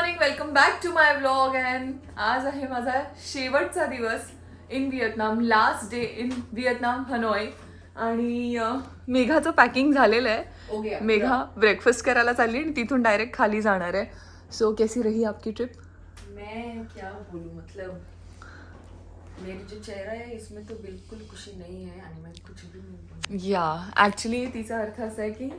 Morning, welcome back to my vlog. And आज आहे माझा शेवटचा दिवस in Vietnam, last day in Vietnam Hanoi. आणि मेघाचं पॅकिंग झालेलं आहे. मेघा ब्रेकफास्ट करायला चालली आणि तिथून डायरेक्ट खाली जाणार आहे. सो कैसी रही आपकी ट्रिप? मैं क्या बोलूं, मतलब मेरी जो चेहरा है इसमें तो बिल्कुल खुशी नहीं है आणि मैं कुछ भी नहीं बोलूं. या ॲक्च्युली तिचा अर्थ असा आहे की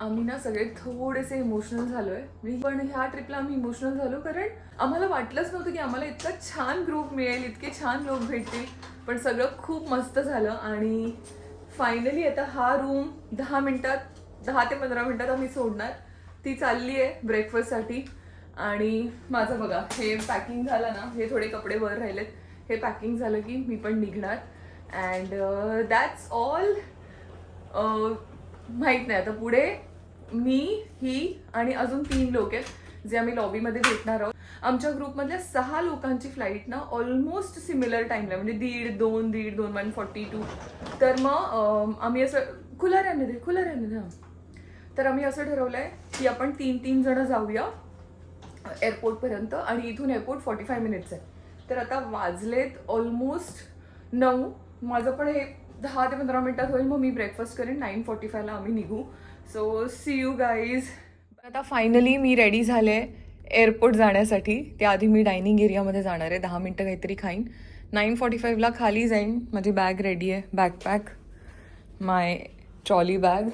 आम्ही ना सगळे थोडेसे इमोशनल झालोय. मी पण ह्या ट्रिपला आम्ही इमोशनल झालो कारण आम्हाला वाटलंच नव्हतं की आम्हाला इतका छान ग्रुप मिळेल, इतके छान लोक भेटतील. पण सगळं खूप मस्त झालं आणि फायनली आता हा रूम 10 ते 15 मिनिटात आम्ही सोडणार. ती चालली आहे ब्रेकफास्टसाठी. आणि माझं बघा हे पॅकिंग झालं ना, हे थोडे कपडे वर राहिलेत, हे पॅकिंग झालं की मी पण निघणार. And that's all. माहीत नाही आता पुढे मी, ही आणि अजून 3 लोक आहेत जे आम्ही लॉबीमध्ये भेटणार आहोत. आमच्या ग्रुपमधल्या 6 लोकांची फ्लाईट ना ऑलमोस्ट सिमिलर टाईमला, म्हणजे 1:30 1:42. तर मग आम्ही असं खुला राहणे दे. तर आम्ही असं ठरवलं आहे की आपण 3 जण जाऊया एअरपोर्टपर्यंत आणि इथून एअरपोर्ट 45 मिनिट्स आहे. तर आता वाजलेत ऑलमोस्ट 9. माझं पण हे 10 ते 15 मिनिटात होईल. मग मी ब्रेकफास्ट करेन. 9:45ला आम्ही निघू. So see you guys. आता फायनली मी रेडी झाले एअरपोर्ट जाण्यासाठी. त्याआधी मी डायनिंग एरियामध्ये जाणार आहे. 10 मिनटं काहीतरी खाईन. 9:45ला खाली जाईन. माझी बॅग रेडी आहे, बॅकपॅक, माय ट्रॉली बॅग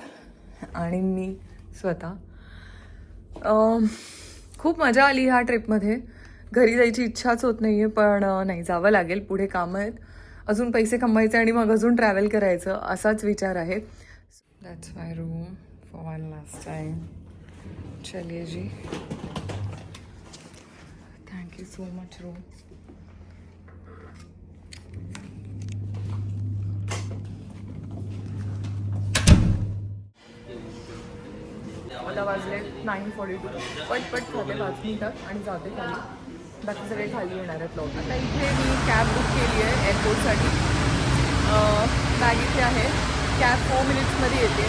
आणि मी स्वतः. खूप मजा आली ह्या ट्रिपमध्ये. घरी जायची इच्छाच होत नाही आहे, पण नाही, जावं लागेल. पुढे कामं आहेत, अजून पैसे कमवायचे आणि मग अजून ट्रॅव्हल करायचं असाच विचार आहे. That's my room for one last time. चलिए जी, थँक्यू सो मच रूम. आता वाजले 9:42. पटपट खाते 5 मिनिटात आणि जाते खाली. बाकी सगळे खाली येणार आहेत लोक. आता इथे मी कॅब बुक केली आहे एअरपोर्टसाठी. बॅग इथे आहे. कॅब 4 मिनिट्समध्ये येते.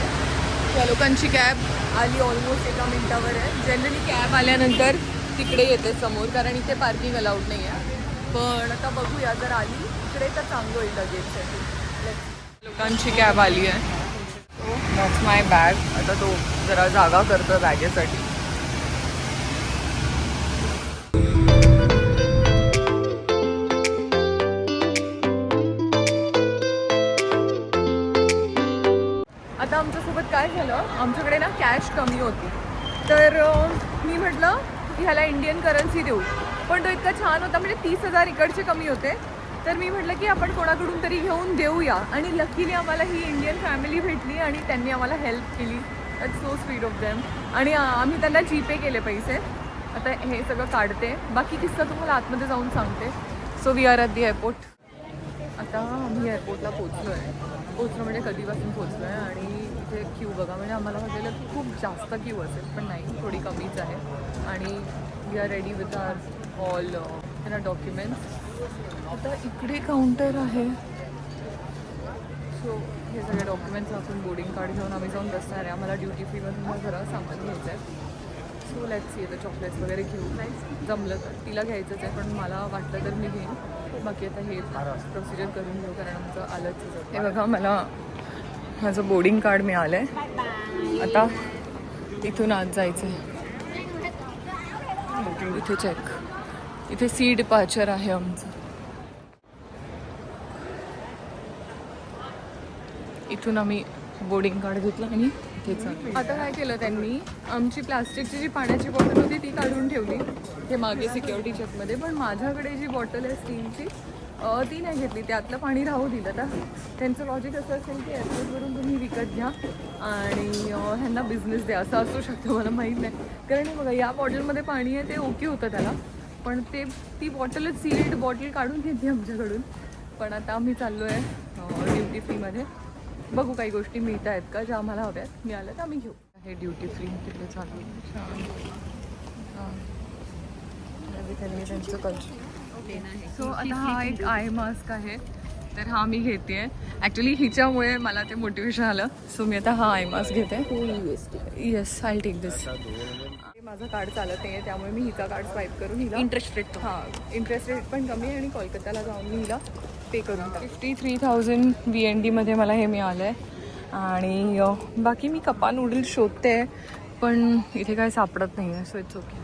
त्या लोकांची कॅब आली ऑलमोस्ट 1 मिनिटावर आहे. जनरली कॅब आल्यानंतर तिकडे येते समोर, कारण इथे पार्किंग अलाउड नाही आहे. पण आता बघूया, जर आली इकडे तर चांगलं होईल लगेचसाठी. लोकांची कॅब आली आहे. That's my bag. आता तो जरा जागा करतो बॅगेसाठी. आता आमच्यासोबत काय झालं, आमच्याकडे ना कॅश कमी होती. तर मी म्हटलं की ह्याला इंडियन करन्सी देऊ. पण तो इतका छान होता, म्हणजे 30,000 इकडचे कमी होते. तर मी म्हटलं की आपण कोणाकडून तरी घेऊन देऊया. आणि लकीली आम्हाला ही इंडियन फॅमिली भेटली आणि त्यांनी आम्हाला हेल्प केली. That's so sweet of them. आणि आम्ही त्यांना जीपे केले पैसे. आता हे सगळं काढते. बाकी किस्सा तुम्हाला आतमध्ये जाऊन सांगते. So we are at the airport. आता आम्ही एअरपोर्टला पोचलो म्हणजे कधीपासून पोचलो आहे. आणि इथे क्यू बघा, म्हणजे आम्हाला वाटलेलं की खूप जास्त क्यू असेल, पण नाही, थोडी कमीच आहे. आणि we are ready with our all documents. आता इकडे काउंटर आहे. सो हे सगळे डॉक्युमेंट्स आपण बोर्डिंग कार्ड घेऊन आम्ही जाऊन बसणार आहे. आम्हाला ड्युटी फ्रीमधून जरा सामान घ्यायचं आहे. So let's see. आता चॉकलेट्स वगैरे घेऊ, नाही जमलं तर. तिला घ्यायचंच आहे, पण मला वाटलं तर मी घेईन. बाकी आता हे प्रोसिजर करून घेऊ, कारण आमचं आलंच. हे बघा, मला माझं बोर्डिंग कार्ड मिळालं आहे. आता इथून आत जायचं आहे. इथे चेक, इथे सी डिपार्चर आहे आमचं. इथून आम्ही बोर्डिंग कार्ड घेतलं आणि इथे चालू. आता काय केलं त्यांनी, आमची प्लास्टिकची जी पाण्याची बॉटल होती ती काढून ठेवली हे मागे सिक्युरिटी चेकमध्ये. पण माझ्याकडे जी बॉटल आहे स्टीलची, ती नाही घेतली. त्यातलं पाणी राहू दिलं. आता त्यांचं लॉजिक असं असेल की एअरपोर्टवरून तुम्ही विकत घ्या आणि ह्यांना बिझनेस द्या, असं असू शकतं, मला माहीत नाही. कारण हे बघा, या बॉटलमध्ये पाणी आहे, ते ओके होतं त्याला. पण ती बॉटलच सील्ड बॉटल काढून घेतली आमच्याकडून. पण आता आम्ही चाललो आहे ड्युटी फ्रीमध्ये. बघू काही गोष्टी मिळत आहेत का ज्या आम्हाला हव्यात. मिळालं तर आम्ही घेऊ. हे ड्युटी फ्री तिथे चालू आहे. त्यांनी त्यांचं कल्चर. सो आता हा एक आय मास्क आहे, तर हा मी घेते आहे. ॲक्च्युली हिच्यामुळे मला ते मोटिवेशन आलं. सो मी आता हा आय मास्क घेते. येस, आय टेक दिस. माझं कार्ड चालत नाही आहे, त्यामुळे मी हिचा कार्ड स्वाईप करून हिला इंटरेस्ट रेट इंटरेस्ट रेट पण कमी आहे आणि कोलकात्याला जाऊन मी हिला पे करून 53,000 VND मला हे मिळालं आहे. आणि बाकी मी कपा नूडल्स शोधते पण इथे काय सापडत नाही आहे, सो इट्स ओके.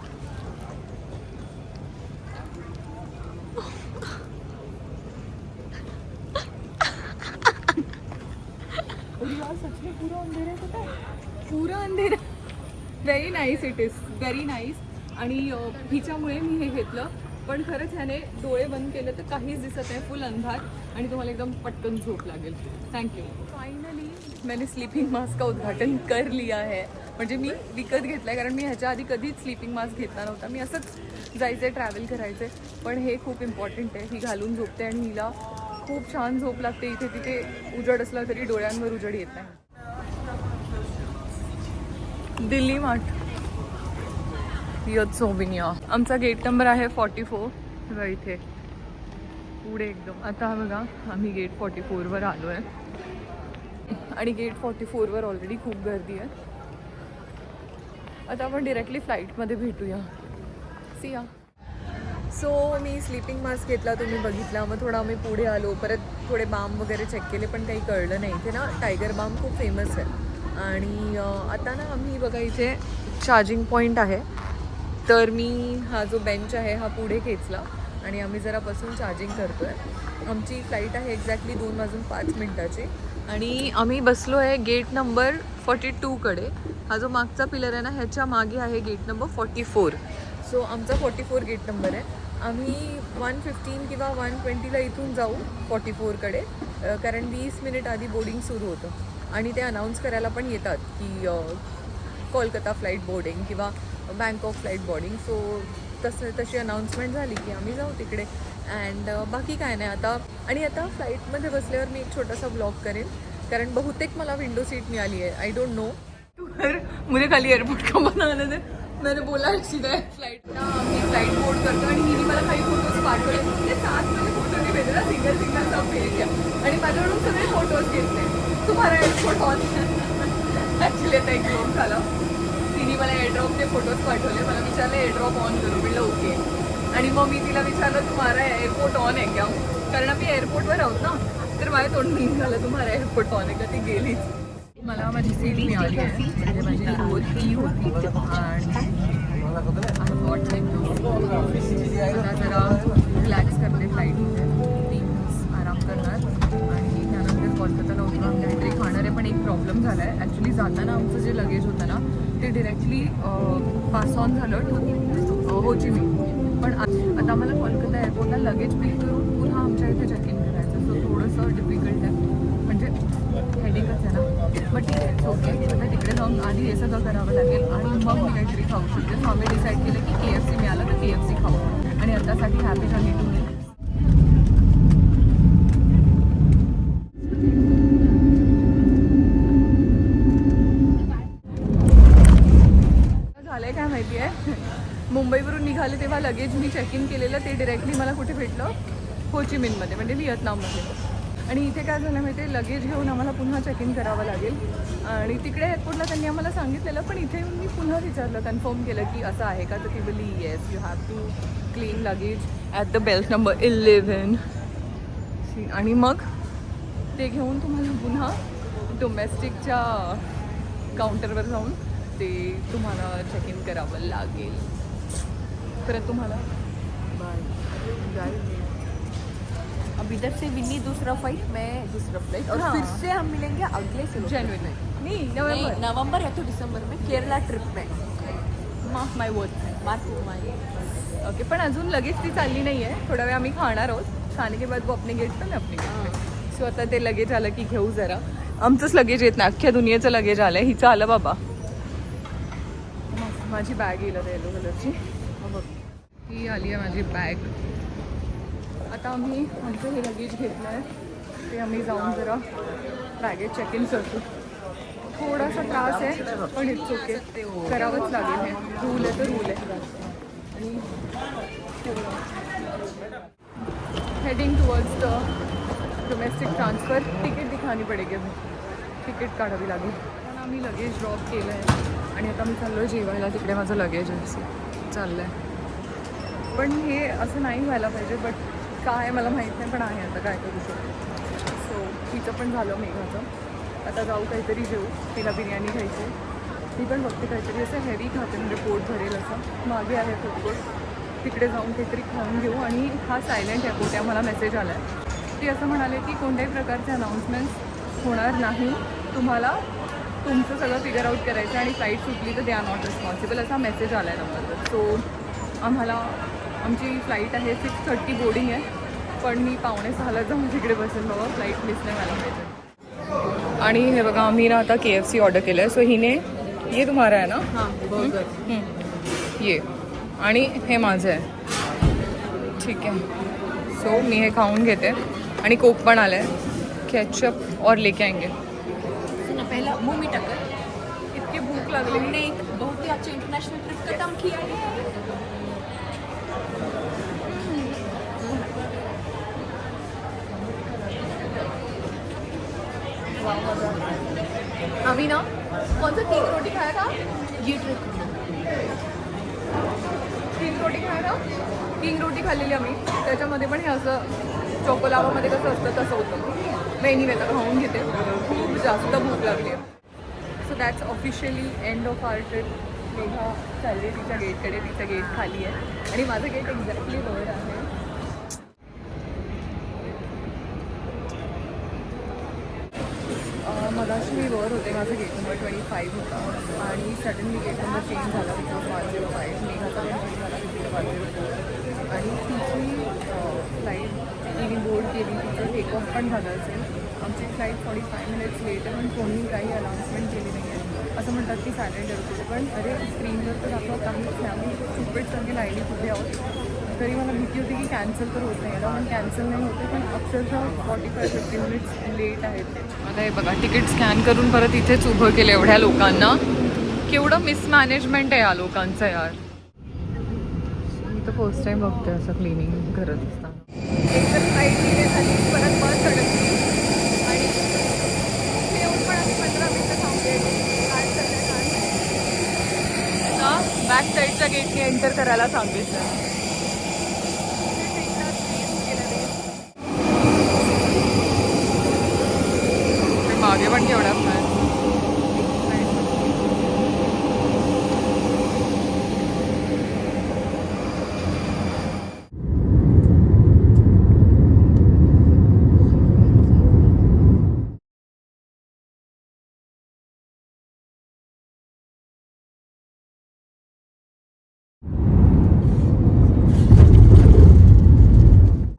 पूरा अंधेरा. Very nice, it is very nice. आणि हिच्यामुळे मी हे घेतलं, पण खरंच ह्याने डोळे बंद केले तर काहीच दिसत नाही, फुल अंधार आणि तुम्हाला एकदम पटकन झोप लागेल. थँक्यू. फायनली मैंने स्लीपिंग मास्क का उद्घाटन कर लिया है. म्हणजे मी विकत घेतलं आहे, कारण मी ह्याच्या आधी कधीच स्लीपिंग मास्क घेतला नव्हता. मी असंच जायचे, ट्रॅव्हल करायचे, पण हे खूप इम्पॉर्टंट आहे. ही घालून झोपते आणि हिला खूप छान झोप लागते. इथे तिथे उजड असला तरी डोळ्यांवर उजड येत नाही. दिल्ली मार्ट यत सोबिनिया. आमचा गेट नंबर आहे 44 इथे पुढे एकदम. आता बघा आम्ही गेट 44वर आलो आहे आणि गेट 44वर ऑलरेडी खूप गर्दी आहे. आता आपण डिरेक्टली फ्लाईटमध्ये भेटूया. सिया. सो मी स्लीपिंग मास्क घेतला, तुम्ही बघितला. मग थोडा आम्ही पुढे आलो, परत थोडे बाम वगैरे चेक केले, पण काही कळलं नाही. इथे ना टायगर बाम खूप फेमस आहे. आणि आता ना आम्ही बघा इथे चार्जिंग पॉईंट आहे, तर मी हा जो बेंच आहे हा पुढे खेचला आणि आम्ही जरा बसून चार्जिंग करतो आहे. आमची फ्लाईट आहे एक्झॅक्टली 2:05 आणि आम्ही बसलो आहे गेट नंबर 42कडे. हा जो मागचा पिलर आहे ना, ह्याच्या मागे आहे गेट नंबर 44. सो आमचा 44 गेट नंबर आहे. आम्ही 1:15 किंवा 1:20ला इथून जाऊ 44कडे, कारण 20 मिनिट आधी बोर्डिंग सुरू होतं आणि ते अनाऊन्स करायला पण येतात की कोलकाता फ्लाईट बोर्डिंग किंवा बँकॉक फ्लाईट बोर्डिंग. सो तशी अनाऊन्समेंट झाली की आम्ही जाऊ तिकडे. अँड बाकी काय नाही आता. आणि आता फ्लाईटमध्ये बसल्यावर मी एक छोटासा ब्लॉग करेन, कारण बहुतेक मला विंडो सीट मिळाली आहे. I don't know. मुझे खाली एअरपोर्ट का बनाना दे. मैंने बोला सीधा फ्लाइट ना मी फ्लाइट बोर्ड करतो आणि हिने मला काही फोटोज पाठवले. म्हणजे 7 मध्ये फोटो नाही भेटले ना, सिंगल सब भेज घ्या आणि माझ्याकडून सगळे फोटोज घेतले. तुम्हाला एअरपोर्ट ऑन ॲक्च्युली आता एक ड्रॉप झाला. तिने मला एअरड्रॉपचे फोटोज पाठवले. मला विचारलं एअरड्रॉप ऑन करू, म्हटलं ओके. आणि मग मी तिला विचारलं तुम्हाला एअरपोर्ट ऑन आहे का, कारण आम्ही एअरपोर्टवर आहोत ना. तर माझ्या तोंड झालं तुम्हाला एअरपोर्ट ऑन आहे का. ती गेलीच. मला माझी सीट मिळाली आहे, म्हणजे माझी ही होती आणि आता जरा रिलॅक्स करते फ्लाईटमध्ये. 3 दिवस आराम करणार आणि त्यानंतर कोलकाताला उतरून आम्ही काहीतरी खाणार आहे. पण एक प्रॉब्लेम झाला आहे. ॲक्च्युली जाताना आमचं जे लगेज होतं ना, ते डिरेक्टली पास ऑन झालं टू होची मिन. पण आता आम्हाला कोलकाता एअरपोर्टला लगेज पिक करून पुन्हा आमच्या इथे चेक इन करायचं. सो थोडंसं डिफिकल्ट आहे, म्हणजे हेडिकच आहे ना. बट ठीक आहे, ओके. आता तिकडे जाऊन आधी हे सगळं करावं लागेल आणि मग मी काहीतरी खाऊ शकते. सो आम्ही डिसाईड केलं की KFC मिळालं तर KFC खाऊ. आणि आतासाठी हॅपी जर्नी टू मी. झालंय काय माहिती आहे, मुंबईवरून निघाले तेव्हा लगेज मी चेक इन केलेलं ते डिरेक्टली मला कुठे भेटलं, हो ची मिनमध्ये, म्हणजे व्हिएतनाममध्ये. आणि इथे काय झालं माहिती आहे, लगेज घेऊन आम्हाला पुन्हा चेक इन करावं लागेल. आणि तिकडे एअरपोर्टला त्यांनी आम्हाला सांगितलेलं, पण इथे येऊन मी पुन्हा विचारलं, कन्फर्म केलं की असं आहे का. तर ती बोलली yes, you have to clean luggage at the belt number 11. आणि मग ते घेऊन तुम्हाला पुन्हा डोमेस्टिकच्या काउंटरवर जाऊन ते तुम्हाला चेक इन करावं लागेल. परत तुम्हाला बाय. अब इधर से विन्नी दूसरा फ्लाइट, मैं दूसरा फ्लाइट, और फिर से हम मिलेंगे अगले जनवरी नहीं नवंबर या तो दिसंबर में केरला ट्रिप में. मार्क माय वर्ड. ओके, पण अजून लगेच ती चालली नाही आहे. थोडा वेळ आम्ही खाणार आहोत. खाने के बाद वो अपने गेट पर, अपने गेट पे. सो आता ते लगेज आलं की घेऊ जरा. आमचंच लगेज येत नाही, अख्ख्या दुनियेचं लगेज आलं आहे. हिचं आलं बाबा. माझी बॅग येईल आता येलो कलरची. ही आली आहे माझी बॅग. आता आम्ही आमचं हे लगेज घेतलं आहे, ते आम्ही जाऊन जरा बॅगेज चेक इन करतो. थोडासा त्रास आहे पण इट्स ओके, करावंच लागेल. हे रूल आहे तर रूल आहे. आणि heading towards the domestic transfer. Ticket दिखानी पडेगी, टिकीट काढावी लागेल. पण आम्ही लगेज ड्रॉप केलं आहे आणि आता मी चाललो जेवायला. तिकडे माझं लगेज चाललं आहे. पण हे असं नाही व्हायला पाहिजे, बट काय मला माहीत नाही, पण आहे आता काय करू शकतो. सो तिचं पण झालं मेघाचं. आता जाऊ काहीतरी जेऊ. तिला बिर्याणी खायची. ती पण बघते काहीतरी असं हेवी खाते, म्हणजे पोट भरेल असं. मागे आहे फूड, तिकडे जाऊन काहीतरी खाऊन घेऊ. आणि हा सायलेंट एअरपोर्ट आहे, मला मेसेज आला आहे. ती असं म्हणाले की कोणत्याही प्रकारचे अनाऊन्समेंट्स होणार नाही, तुम्हाला तुमचं सगळं फिगर आउट करायचं आणि फ्लाईट सुटली तर दे आर नॉट रिस्पॉन्सिबल, असा मेसेज आला आहे नंबरवर. सो आम्हाला आमची फ्लाईट आहे 6:30 बोर्डिंग आहे, पण मी 5:45 जाऊन तिकडे बसेल बाबा, फ्लाईट मिस नाही व्हायला पाहिजे. आणि हे बघा, आम्ही ना आता KFC ऑर्डर केलं आहे. सो हिने, ये तुम्हारा आहे ना? हां बर्गर. ये, आणि हे माझं आहे. ठीक आहे. सो मी हे खाऊन घेते. आणि कोक पण आलं आहे. केचप और लेके आएंगे. सुना, पहला मुंह में टक्कर. इतकी भूक लागली. हमने एक बहुत ही अच्छा इंटरनेशनल ट्रिप खत्म किया है. आम्ही ना कोणतं 3 रोटी खाया था? ये ट्रिप 3 रोटी खाया था. 3 रोटी खाल्लेली आम्ही. त्याच्यामध्ये पण हे असं चोकोलावामध्ये कसं असतं तसं होतं. वेणी वेळेला खाऊन घेते. खूप जास्त भूक लागली आहे. So that's officially end of our trip. Megha चालली तिच्या गेटकडे. तिचं गेट खाली आहे आणि माझं गेट एक्झॅक्टली वर आहे. मगाशी मी वर होते. माझं गेट नंबर 25 होता आणि सडनली गेट नंबर चेंज झाला. बिकॉज 105 मेघाचा पण चेंज झाला तिथे 104. आणि तिची फ्लाईट तिने बोर्ड केली. तिचं टेक ऑफ पण झालं असेल. आमची फ्लाईट 45 मिनिट्स लेट आहे, पण कोणी काही अनाऊन्समेंट केली नाही आहे. असं म्हणतात की सायलेंट एअरपोर्ट, पण अरे स्क्रीनवर तर आपलं काहीच नाही. आम्ही स्टुपिडसारखी लाईनी कुठे आहोत. तरी मला भीती होती की कॅन्सल तर होत नाही याला, पण कॅन्सल नाही होते. पण अक्षरशः 45-50 मिनिट्स लेट आहेत ते. आता हे बघा, तिकीट स्कॅन करून परत इथेच उभं केलं एवढ्या लोकांना. केवढं मिसमॅनेजमेंट आहे या लोकांचं यार. मी तर फर्स्ट टाईम बघते असं क्लिनिंग करत असताना. एकतर फ्लाईट डिले झाली, परत बस अडकली आणि येऊन पण आम्ही 15 मिनिटं थांबले. काय चाललंय काय आता बॅक साईडच्या गेटने एंटर करायला सांगितलं. मागे पण केवढा fan.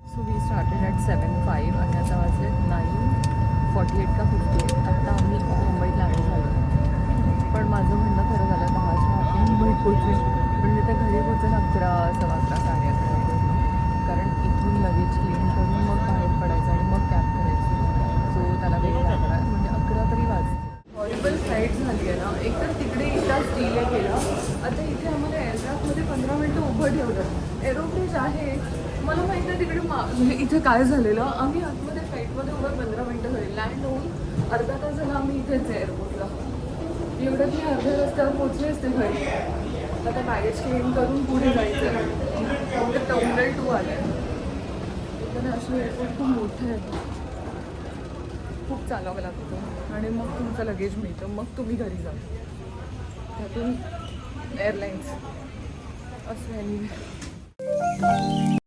So we started at 7:05 आणि आता वाजले 9:48 का 58. आत्ता आम्ही मुंबईत लँड झालो. पण माझं म्हणणं खरं झालं 10च्या आत मुंबईत पोहोचेल, पण मी तर घरी पोहोचेल 11, 11:15, 11:30. कारण इथून लगेज क्लीन करून मग बाहेर पडायचं आणि मग कॅब करायची. सो त्याला वेळ लागणार, म्हणजे 11 तरी वाजते. हॉरिबल फ्लाईट झाली आहे ना. एकतर तिकडे एकदाच डिले केला. आता इथे आम्हाला एअरक्राफ्टमध्ये 15 मिनटं उभं ठेवलं. एरोब्रिज आहे, मला माहिती आहे तिकडे म्हणजे इथे काय झालेलं. आम्ही आतमध्ये फ्लाईटमध्ये उभं 15 मिनटं झाली. लँड होऊन अर्धा तास झाला आम्ही इथेच आहे एअरपोर्टला. एवढं मी अर्ध्या रस्त्यावर पोचले असते घरी. आता बॅगेज क्लीन करून पुढे जायचं. फक्त टर्मिनल 2 आलं आहे. इंटरनॅशनल एअरपोर्ट खूप मोठं आहे. खूप चालावं लागतं आणि मग तुमचं लगेज मिळतं. मग तुम्ही घरी जा. त्यातून एअरलाईन्स असं आहे.